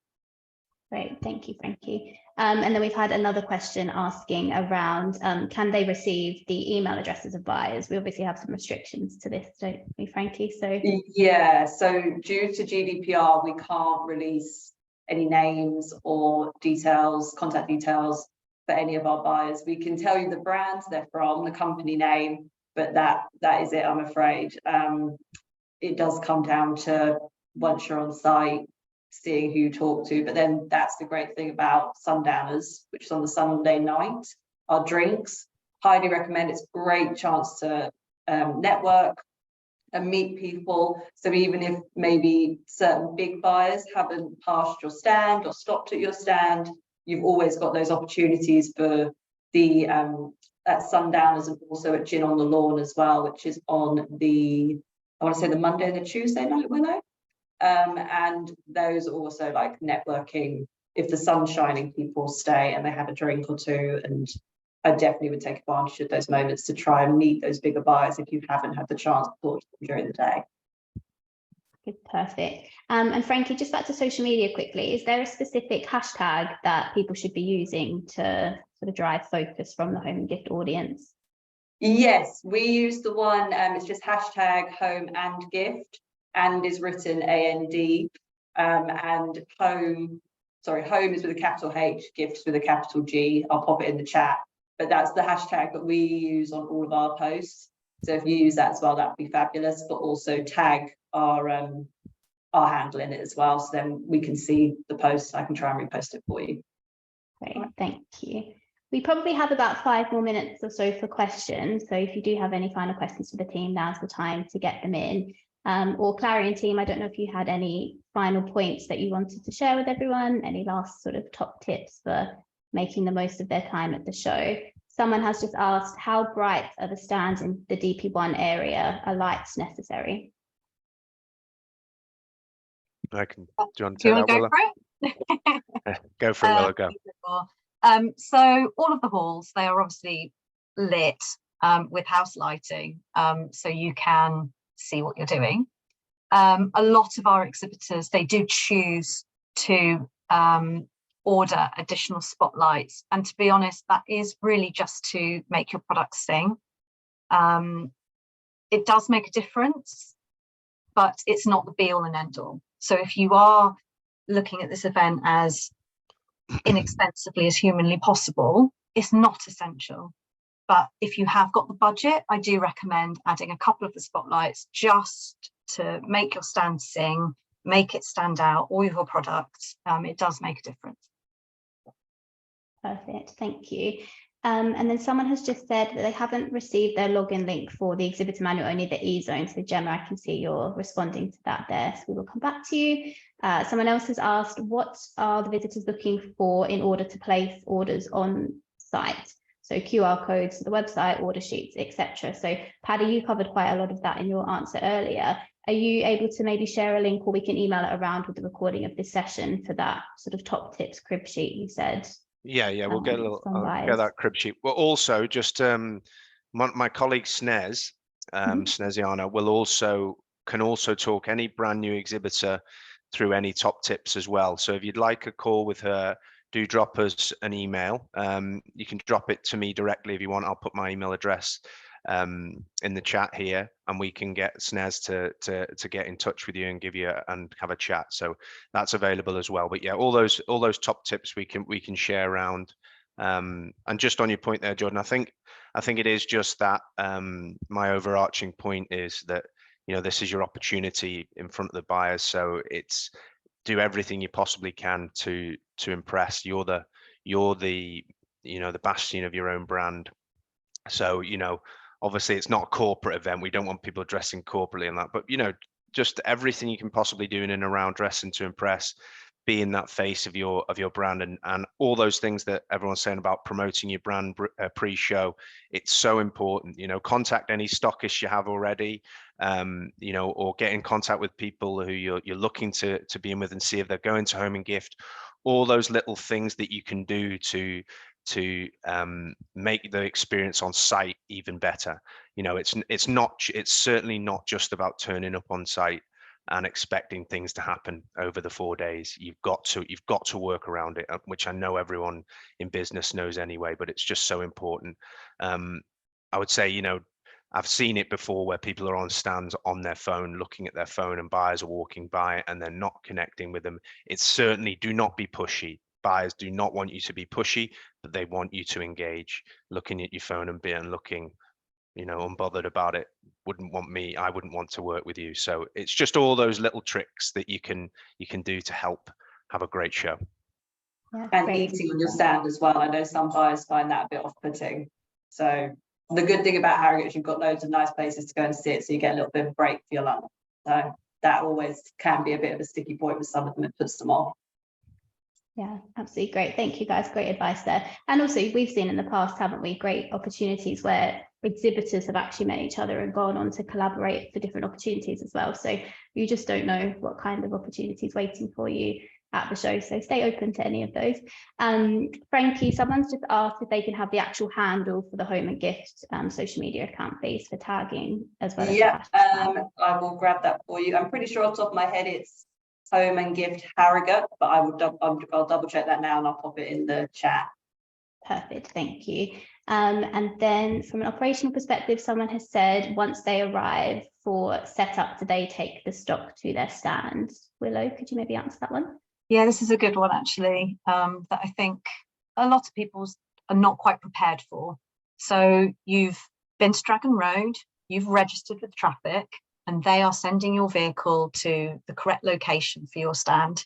Great, thank you, Frankie. And then we've had another question asking around, can they receive the email addresses of buyers? We obviously have some restrictions to this, don't we, Frankie? So yeah, so due to GDPR, we can't release any names or details, contact details for any of our buyers. We can tell you the brands they're from, the company name, but that is it, I'm afraid. It does come down to, once you're on site, seeing who you talk to. But then that's the great thing about Sundowners, which is on the Sunday night. Our drinks, highly recommend. It's a great chance to network and meet people. So even if maybe certain big buyers haven't passed your stand or stopped at your stand, you've always got those opportunities for the at Sundowners, and also at Gin on the Lawn as well, which is on the, I want to say, the Monday and the Tuesday night, Willow. And those are also like networking. If the sun's shining, people stay and they have a drink or two. And I definitely would take advantage of those moments to try and meet those bigger buyers if you haven't had the chance to talk to them during the day. Good, perfect. And Frankie, just back to social media quickly, is there a specific hashtag that people should be using to sort of drive focus from the home and gift audience? Yes, we use the one, it's just hashtag home and gift, and is written AND, and home is with a capital H, gifts with a capital G. I'll pop it in the chat, but that's the hashtag that we use on all of our posts. So if you use that as well, that would be fabulous, but also tag our handle in it as well, so then we can see the post. I can try and repost it for you. Great, thank you. We probably have about 5 more minutes or so for questions. So if you do have any final questions for the team, now's the time to get them in. Or Clarion team, I don't know if you had any final points that you wanted to share with everyone, any last sort of top tips for making the most of their time at the show. Someone has just asked, how bright are the stands in the DP1 area? Are lights necessary? I can. Do you want to take that, go Willow? for it? Go for it, Willow, go. So all of the halls, they are obviously lit with house lighting, so you can see what you're doing. A lot of our exhibitors, they do choose to order additional spotlights, and to be honest, that is really just to make your product sing. It does make a difference, but it's not the be all and end all. So if you are looking at this event as inexpensively as humanly possible, it's not essential. But if you have got the budget, I do recommend adding a couple of the spotlights just to make your stand sing, make it stand out, all your products. It does make a difference. Perfect, thank you. And then someone has just said that they haven't received their login link for the exhibitor manual, only the e-zone. So Gemma, I can see you're responding to that there, so we will come back to you. Someone else has asked, what are the visitors looking for in order to place orders on site? So QR codes to the website, order sheets, etc. So Paddy, you covered quite a lot of that in your answer earlier. Are you able to maybe share a link, or we can email it around with the recording of this session for that sort of top tips crib sheet you said? Yeah, we'll get a little, I'll get that crib sheet. Well, also just my colleague Snez, Sneziana, can also talk any brand new exhibitor through any top tips as well. So if you'd like a call with her, do drop us an email. You can drop it to me directly if you want. I'll put my email address in the chat here, and we can get Snez to get in touch with you and give you and have a chat. So that's available as well. But yeah, all those top tips we can share around. And just on your point there, Jordan, I think it is just that my overarching point is that, you know, this is your opportunity in front of the buyers. So it's do everything you possibly can to impress. You're the you know, the bastion of your own brand. So, you know, obviously it's not a corporate event. We don't want people dressing corporately and that, but, you know, just everything you can possibly do in and around dressing to impress, being that face of your brand, and all those things that everyone's saying about promoting your brand pre-show. It's so important. You know, contact any stockists you have already, you know, or get in contact with people who you're looking to be in with and see if they're going to Home and Gift. All those little things that you can do to make the experience on site even better. You know, it's certainly not just about turning up on site and expecting things to happen over the 4 days. You've got to work around it, which I know everyone in business knows anyway, but it's just so important. I would say, you know, I've seen it before where people are on stands on their phone, looking at their phone, and buyers are walking by and they're not connecting with them. It's certainly, do not be pushy. Buyers do not want you to be pushy, but they want you to engage. Looking at your phone and looking, unbothered about it I wouldn't want to work with you. So it's just all those little tricks that you can do to help have a great show. Yeah, And great. eating on your stand as well. I know some buyers find that a bit off-putting. So the good thing about Harrogate is you've got loads of nice places to go and sit, so you get a little bit of break for your lunch. So that always can be a bit of a sticky point with some of them. It puts them off. Yeah, absolutely great. Thank you guys. Great advice there. And also we've seen in the past, haven't we, great opportunities where exhibitors have actually met each other and gone on to collaborate for different opportunities as well. So you just don't know what kind of opportunities waiting for you at the show. So stay open to any of those. Frankie, someone's just asked if they can have the actual handle for the Home and Gift social media account, please, for tagging as well as I will grab that for you. I'm pretty sure off the top of my head it's Home and Gift Harrogate, but I'll double check that now and I'll pop it in the chat. Perfect, thank you. And then from an operational perspective, someone has said once they arrive for setup, do they take the stock to their stand? Willow, could you maybe answer that one? Yeah, this is a good one actually, that I think a lot of people are not quite prepared for. So you've been to Dragon Road, you've registered with traffic, and they are sending your vehicle to the correct location for your stand.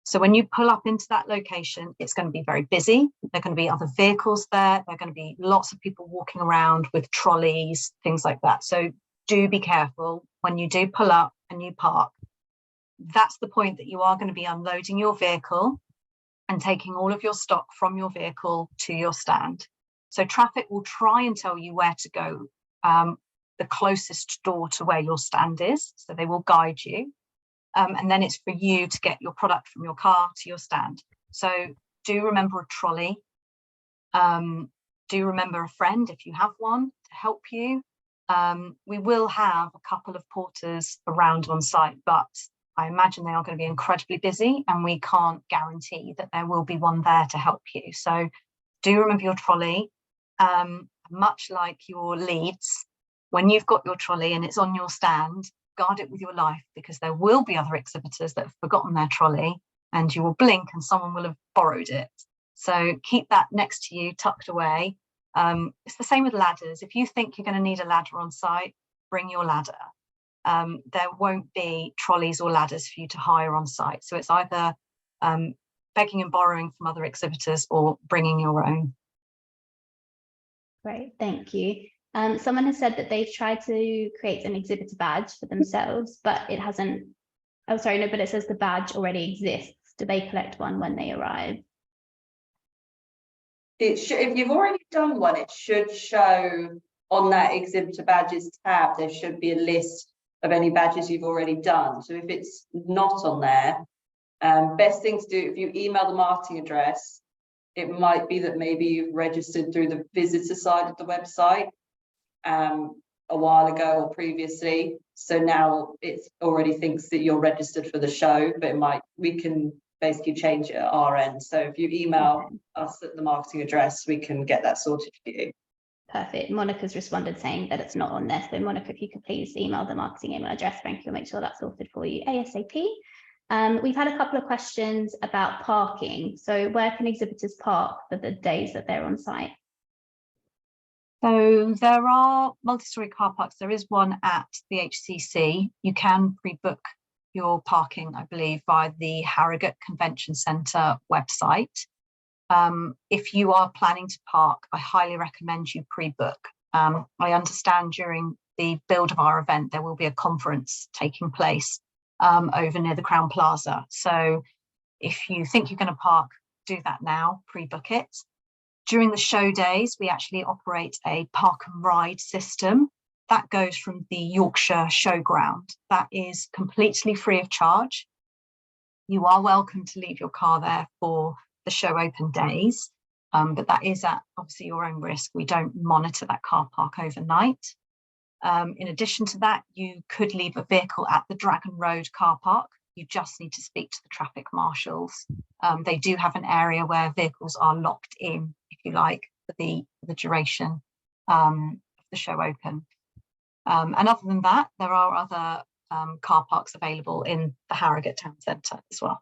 So when you pull up into that location, it's going to be very busy. There are going to be other vehicles there. There are going to be lots of people walking around with trolleys, things like that. So do be careful when you do pull up and you park. That's the point that you are going to be unloading your vehicle and taking all of your stock from your vehicle to your stand. So traffic will try and tell you where to go, the closest door to where your stand is. So they will guide you. And then it's for you to get your product from your car to your stand. So do remember a trolley. Do remember a friend if you have one to help you. We will have a couple of porters around on site, but I imagine they are going to be incredibly busy and we can't guarantee that there will be one there to help you. So do remember your trolley. Much like your leads, when you've got your trolley and it's on your stand, guard it with your life, because there will be other exhibitors that have forgotten their trolley and you will blink and someone will have borrowed it. So keep that next to you, tucked away. It's the same with ladders. If you think you're going to need a ladder on site, bring your ladder. There won't be trolleys or ladders for you to hire on site. So it's either begging and borrowing from other exhibitors or bringing your own. Great, thank you. Someone has said that they've tried to create an exhibitor badge for themselves, but it hasn't. Oh, sorry, no, but it says the badge already exists. Do they collect one when they arrive? It should, if you've already done one, it should show on that exhibitor badges tab. There should be a list of any badges you've already done. So if it's not on there, best thing to do, if you email the marketing address, it might be that maybe you've registered through the visitor side of the website a while ago or previously. So now it already thinks that you're registered for the show, but we can basically change it at our end. So if you email us at the marketing address, we can get that sorted for you. Perfect. Monica's responded saying that it's not on there. So Monica, if you could please email the marketing email address, thank you, we'll make sure that's sorted for you ASAP. We've had a couple of questions about parking. So where can exhibitors park for the days that they're on site? So there are multi-storey car parks. There is one at the HCC. You can pre-book your parking, I believe, via the Harrogate Convention Centre website. If you are planning to park, I highly recommend you pre-book. I understand during the build of our event, there will be a conference taking place over near the Crown Plaza. So if you think you're going to park, do that now, pre-book it. During the show days, we actually operate a park and ride system that goes from the Yorkshire Showground. That is completely free of charge. You are welcome to leave your car there for the show open days, but that is at obviously your own risk. We don't monitor that car park overnight. In addition to that, you could leave a vehicle at the Dragon Road car park. You just need to speak to the traffic marshals. They do have an area where vehicles are locked in, if you like, for the duration of the show open. And other than that, there are other car parks available in the Harrogate Town Centre as well.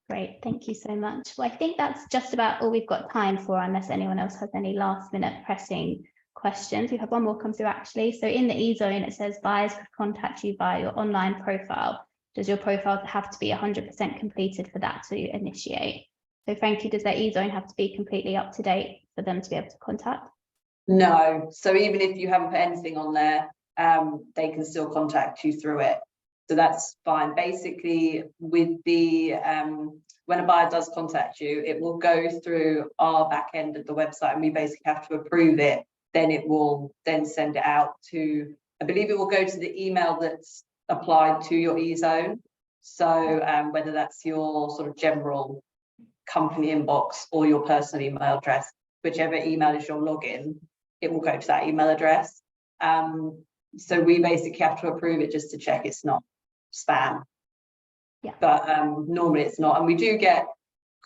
Great, thank you so much. Well, I think that's just about all we've got time for, unless anyone else has any last minute pressing questions. We have one more come through actually. So in the e-zone, it says buyers could contact you via your online profile. Does your profile have to be 100% completed for that to initiate? So Frankie, does their e-zone have to be completely up to date for them to be able to contact? No, so even if you haven't put anything on there, they can still contact you through it. So that's fine. Basically, with the when a buyer does contact you, it will go through our back end of the website, and we basically have to approve it. Then it will then send it out to, I believe it will go to the email that's applied to your e-zone. So whether that's your sort of general company inbox or your personal email address, whichever email is your login, it will go to that email address. So we basically have to approve it just to check it's not spam. Yeah. But normally it's not. And we do get,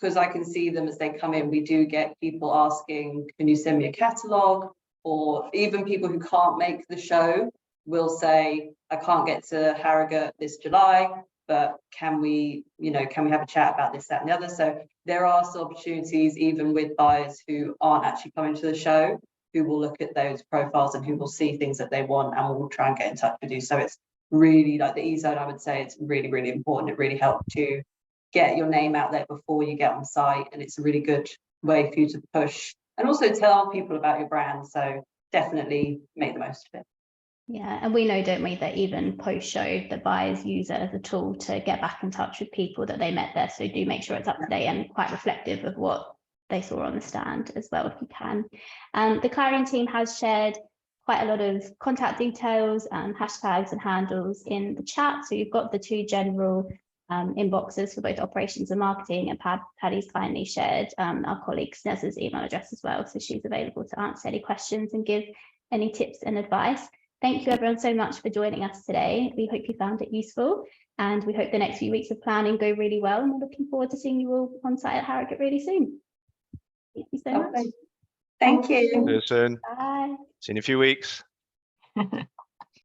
because I can see them as they come in, we do get people asking, can you send me a catalogue? Or even people who can't make the show will say, I can't get to Harrogate this July, but can we have a chat about this, that, and the other? So there are some opportunities, even with buyers who aren't actually coming to the show, who will look at those profiles and who will see things that they want and will try and get in touch with you. So it's really, like the e-zone, I would say it's really, really important. It really helps to get your name out there before you get on site, and it's a really good way for you to push and also tell people about your brand. So definitely make the most of it. Yeah, and we know, don't we, that even post-show, the buyers use it as a tool to get back in touch with people that they met there. So do make sure it's up to date and quite reflective of what they saw on the stand as well, if you can. The Clarion team has shared quite a lot of contact details and hashtags and handles in the chat. So you've got the two general inboxes for both operations and marketing, and Paddy's kindly shared our colleague Snez's email address as well. So she's available to answer any questions and give any tips and advice. Thank you everyone so much for joining us today. We hope you found it useful, and we hope the next few weeks of planning go really well, and we're looking forward to seeing you all on site at Harrogate really soon. Thank you so much. Thank you. See you soon. Bye. See you in a few weeks.